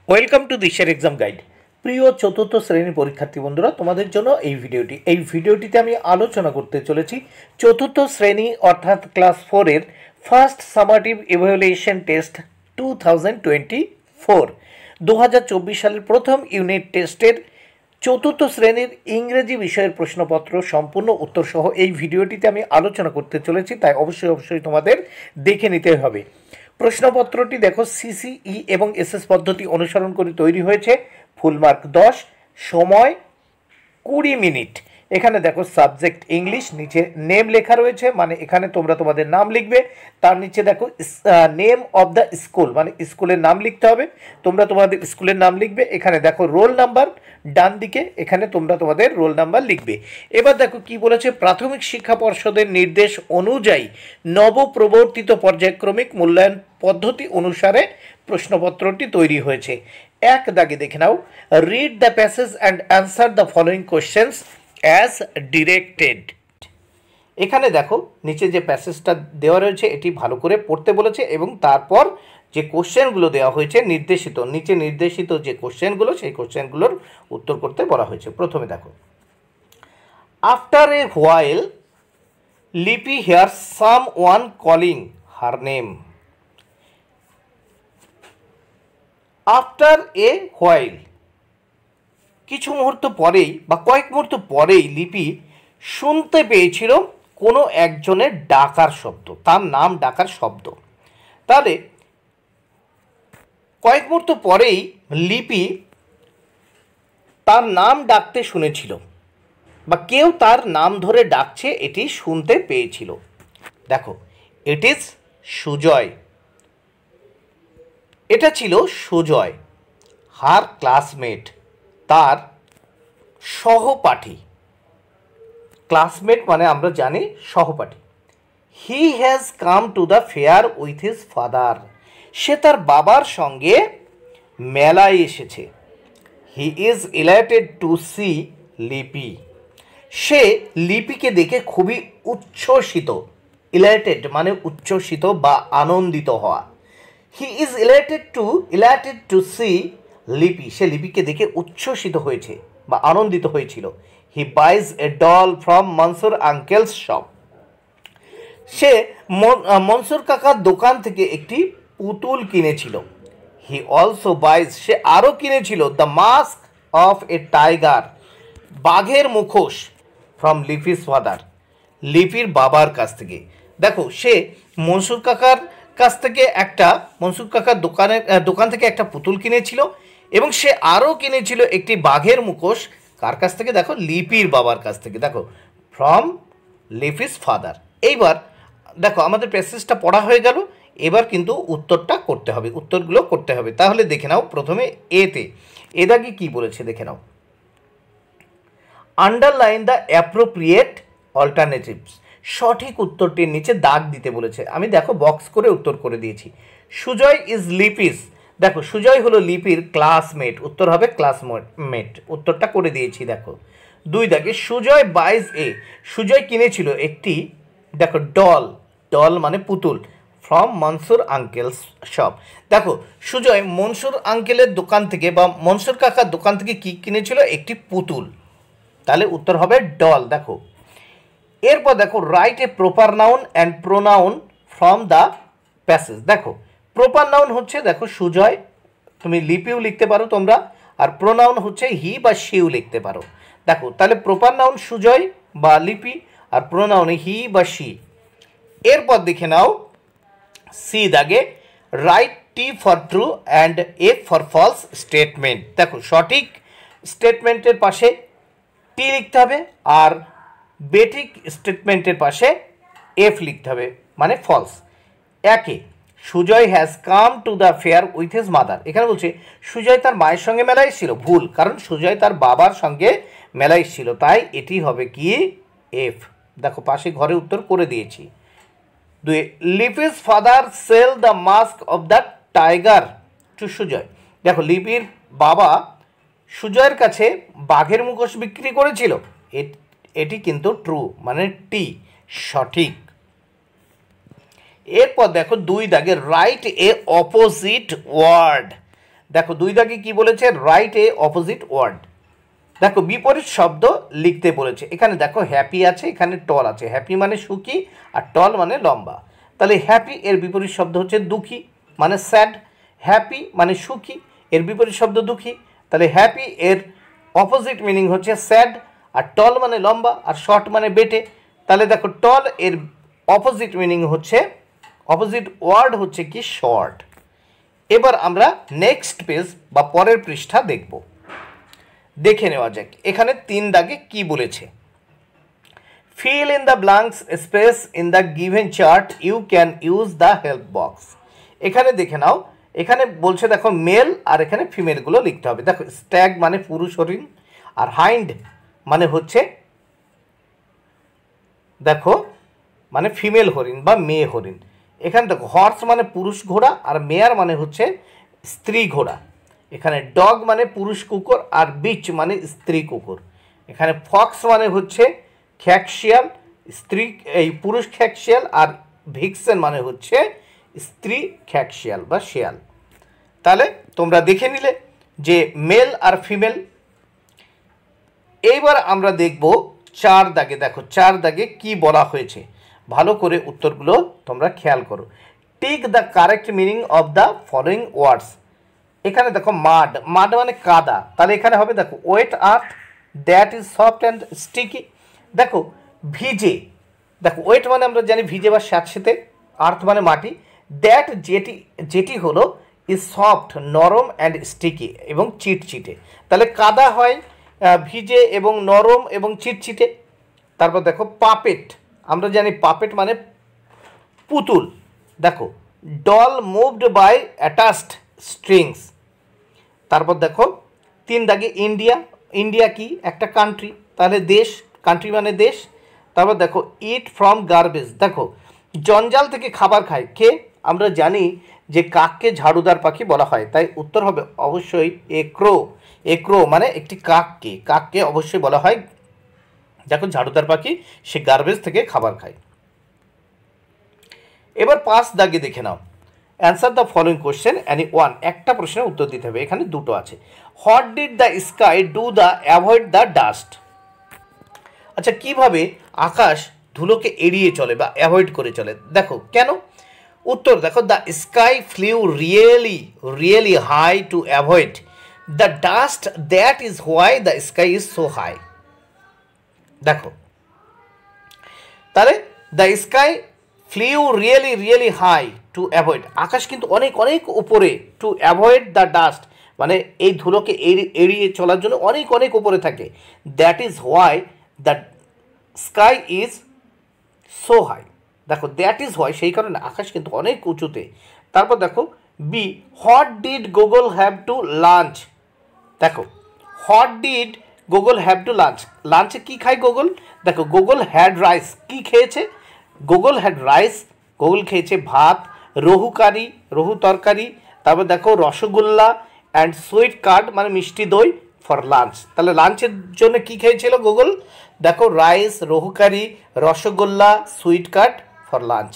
Welcome to দিশার exam guide. প্রিয় চতুর্থ শ্রেণীর পরীক্ষার্থী বন্ধুরা, তোমাদের জন্য এই ভিডিওটিতে আমি আলোচনা করতে চলেছি চতুর্থ শ্রেণী অর্থাৎ ক্লাস 4-এর ফার্স্ট সামাটিভ ইভ্যালুয়েশন টেস্ট 2024 2024 সালের প্রথম ইউনিট টেস্টের চতুর্থ শ্রেণীর ইংরেজি বিষয়ের প্রশ্নপত্র সম্পূর্ণ উত্তর সহ এই ভিডিওটিতে আমি আলোচনা করতে চলেছি, তাই অবশ্যই তোমাদের দেখে নিতে হবে। প্রশ্নপত্রটি দেখো সিসিই এবং এসএস পদ্ধতি অনুসরণ করে তৈরি হয়েছে। ফুল মার্ক 10, সময় 20 মিনিট। এখানে দেখো সাবজেক্ট ইংলিশ, নিচে নেম লেখা রয়েছে, মানে এখানে তোমরা তোমাদের নাম লিখবে। তার নিচে দেখো নেম অফ দ্য স্কুল, মানে স্কুলের নাম লিখতে হবে, তোমরা তোমাদের স্কুলের নাম লিখবে। এখানে দেখো রোল নাম্বার ডান দিকে, এখানে তোমরা তোমাদের রোল নাম্বার লিখবে। এবার দেখো কি বলেছে, প্রাথমিক শিক্ষা পর্ষদের নির্দেশ অনুযায়ী নবপ্রবর্তিত পর্যায়ক্রমিক মূল্যায়ন পদ্ধতি অনুসারে প্রশ্নপত্রটি তৈরি হয়েছে। এক দাগে দেখে নাও, read the passage and answer the following questions as directed. এখানে দেখো নিচে যে প্যাসেজটা দেওয়া রয়েছে এটি ভালো করে পড়তে বলেছে এবং তারপর যে কোশ্চেনগুলো দেওয়া হয়েছে নিচে নির্দেশিত যে কোশ্চেনগুলো, সেই কোশ্চেনগুলোর উত্তর করতে বলা হয়েছে। প্রথমে দেখো, আফটার এ হোয়াইল লিপি here some one calling her name. After a while, কিছু মুহূর্ত পরেই বা কয়েক মুহূর্ত পরেই লিপি শুনতে পেয়েছিল কোনো একজনের ডাকার শব্দ, তার নাম ডাকার শব্দ। তাহলে কয়েক মুহূর্ত পরেই লিপি তার নাম ডাকতে শুনেছিল বা কেউ তার নাম ধরে ডাকছে এটি শুনতে পেয়েছিল। দেখো, ইট ইজ সুজয়, এটা ছিল সুজয়। হার ক্লাসমেট, তার সহপাঠী, ক্লাসমেট মানে আমরা জানি সহপাঠী। He has come to the fair with his father, সে তার বাবার সঙ্গে মেলায় এসেছে। He is elated to see Lipi, সে লিপিকে দেখে খুবই উচ্ছ্বসিত। ইলাইটেড মানে উচ্ছ্বসিত বা আনন্দিত হওয়া। He is elated to see Lipi, সে লিপিকে দেখে উচ্ছ্বসিত হয়েছে বা আনন্দিত হয়েছিল। He buys a doll from Mansur uncle's shop, সে মনসুর কাকার দোকান থেকে একটি পুতুল কিনেছিল। হি অলসো বাইজ, সে আরও কিনেছিল the mask of a tiger, বাঘের মুখোশ, ফ্রম লিপিস ফাদার, লিপির বাবার কাছ থেকে। দেখো, সে মনসুর কাকার কাছ থেকে মনসুর কাকার দোকান থেকে একটা পুতুল কিনেছিল এবং সে আরও কিনেছিল একটি বাঘের মুখোশ। কার কাছ থেকে? দেখো, লিপির বাবার কাছ থেকে। দেখো, ফ্রম লিপিস ফাদার। এইবার দেখো আমাদের প্যাসেজটা পড়া হয়ে গেল, এবার কিন্তু উত্তরগুলো করতে হবে। তাহলে দেখে নাও, প্রথমে এ দাগে কি বলেছে দেখে নাও। আন্ডারলাইন দ্য অ্যাপ্রোপ্রিয়েট অল্টারনেটিভস, সঠিক উত্তরটির নিচে দাগ দিতে বলেছে। আমি দেখো বক্স করে উত্তর করে দিয়েছি। সুজয় ইজ লিপিস, দেখো সুজয় হলো লিপির ক্লাসমেট, উত্তর হবে ক্লাসমেট, উত্তরটা করে দিয়েছি। দেখো 2 দাগে, সুজয় বাইজ এ, সুজয় কিনেছিল একটি, দেখো ডল মানে পুতুল, ফ্রম মনসুর আঙ্কেলস শপ। দেখো, সুজয় মনসুর আঙ্কেলের দোকান থেকে বা মনসুর কাকার দোকান থেকে কি কিনেছিল? একটি পুতুল, তাহলে উত্তর হবে ডল। দেখো এরপর দেখো, write a proper noun and pronoun from the passage. দেখো প্রপার নাউন হচ্ছে, দেখো সুজয়, তুমি লিপিও লিখতে পারো তোমরা, আর প্রোনাউন হচ্ছে হি বা শিও লিখতে পারো। দেখো তাহলে প্রপার নাউন সুজয় বা লিপি, আর প্রোনাউন হি বা শি। এরপর দেখে নাও সি দাগে, write T for true and F for false statement. দেখো সঠিক স্টেটমেন্টের পাশে টি লিখতে হবে আর বেঠিক স্টেটমেন্টের পাশে এফ লিখতে হবে, মানে ফলস। একে, Sujoy has come to the fair with his mother, এখানে বলছে সুজয় তার মায়ের সঙ্গে মেলায় এসেছিল, ভুল, কারণ সুজয় তার বাবার সঙ্গে মেলায় এসেছিল, তাই এটি হবে কি? এফ। দেখো পাশে ঘরে উত্তর করে দিয়েছি। 2, Lipi's father sell the mask of the tiger to Sujoy. দেখো লিপির বাবা সুজয়ের কাছে বাঘের মুখোশ বিক্রি করেছিল, এটি কিন্তু ট্রু, মানে টি, সঠিক। এরপর দেখো 2 দাগে, রাইট এ অপোজিট ওয়ার্ড। দেখো 2 দাগে কি বলেছে, রাইট এ অপোজিট ওয়ার্ড। দেখো বিপরীত শব্দ লিখতে বলেছে। এখানে দেখো হ্যাপি আছে, এখানে টল আছে। হ্যাপি মানে সুখী আর টল মানে লম্বা। তাহলে হ্যাপি এর বিপরীত শব্দ হচ্ছে দুঃখী, মানে স্যাড। হ্যাপি মানে সুখী, এর বিপরীত শব্দ দুঃখী। তাহলে হ্যাপি এর অপোজিট মিনিং হচ্ছে স্যাড, আর টল মানে লম্বা, আর শর্ট মানে বেটে। তাহলে দেখো টল এর অপোজিট মিনিং হচ্ছে, অপোজিট ওয়ার্ড হচ্ছে কি শর্ট। এবার আমরা নেক্সট পেজ বা পরের পৃষ্ঠা দেখব। দেখে নেওয়া যাক এখানে 3 দাগে কি বলেছে। Fill in the blanks space in the given chart, you can use the help box. এখানে দেখে নাও, এখানে বলছে দেখো মেল আর এখানে ফিমেলগুলো লিখতে হবে। দেখো স্ট্যাগ মানে পুরুষ হরিণ, আর হাইন্ড মানে হচ্ছে দেখো মানে ফিমেল হরিণ বা মেয়ে হরিণ। এখানে দেখো হর্স মানে পুরুষ ঘোড়া, আর মেয়ার মানে হচ্ছে স্ত্রী ঘোড়া। এখানে ডগ মানে পুরুষ কুকুর, আর বিচ মানে স্ত্রী কুকুর। এখানে ফক্স মানে হচ্ছে খ্যাকশিয়াল, স্ত্রী এই পুরুষ খ্যাকশিয়াল, আর ভিক্সেন মানে হচ্ছে স্ত্রী খ্যাকশিয়াল বা শিয়াল। তাহলে তোমরা দেখে নিলে যে মেল আর ফিমেল। এইবার আমরা দেখব 4 দাগে। দেখো 4 দাগে কি বলা হয়েছে, ভালো করে উত্তরগুলো তোমরা খেয়াল করো। Tick the correct meaning of the following words. এখানে দেখো মাড, মাড মানে কাদা। তাহলে এখানে হবে দেখো wet earth, that is soft and sticky. দেখো ভিজে, দেখো ওয়েট মানে আমরা জানি ভিজে বা স্যাঁতসেঁতে, আর্থ মানে মাটি, দ্যাট যেটি হলো ইজ সফট নরম অ্যান্ড স্টিকি এবং চিটচিটে। তাহলে কাদা হয় ভিজে এবং নরম এবং চিটচিটে। তারপর দেখো পাপেট, আমরা জানি পাপেট মানে পুতুল। দেখো doll moved by attached strings. তারপর দেখো 3 দাগে ইন্ডিয়া, ইন্ডিয়া কি একটা কান্ট্রি, তাহলে দেশ, কান্ট্রি মানে দেশ। তারপর দেখো ইট ফ্রম গার্বেজ, দেখো জঞ্জাল থেকে খাবার খায় কে, আমরা জানি যে কাককে ঝাড়ুদার পাখি বলা হয়, তাই উত্তর হবে অবশ্যই এ ক্রো। এ ক্রো মানে একটি কাককে, কাককে অবশ্যই বলা হয় দেখো ঝাড়ুদার পাখি, সে গার্বেজ থেকে খাবার খায়। এবার 5 দাগে দেখে নাও, answer the following question any one. একটা প্রশ্নের উত্তর দিতে হবে, এখানে দুটো আছে। What did the sky do the avoid the dust. আচ্ছা কিভাবে আকাশ ধুলোকে এড়িয়ে চলে বা অ্যাভয়েড করে চলে, দেখো কেন। উত্তর দেখো the sky flew really high to avoid the dust, that is why the sky is so high. দেখো তাহলে the sky flew really high to avoid, আকাশ কিন্তু অনেক অনেক উপরে, টু অ্যাভয়েড দ্য ডাস্ট মানে এই ধুলোকে এড়িয়ে চলার জন্য অনেক অনেক উপরে থাকে। That is why the sky is so high. দেখো দ্যাট ইজ হোয়াই সেই কারণে আকাশ কিন্তু অনেক উঁচুতে। তারপর দেখো B, what did Google have to lunch. দেখো what did Google have to lunch, লাঞ্চে কী খায় গুগল, দেখো গুগল হ্যাড রাইস, কী খেয়েছে, গুগল হ্যাড রাইস, গুগল খেয়েছে ভাত, রহু কারি, রহু তরকারি। তারপর দেখো রসগোল্লা অ্যান্ড সুইট কার্ড মানে মিষ্টি দই ফর লাঞ্চ। তাহলে লাঞ্চের জন্য কী খেয়েছিল গুগল, দেখো rice, rohu curry, rasgulla, sweet curd for lunch.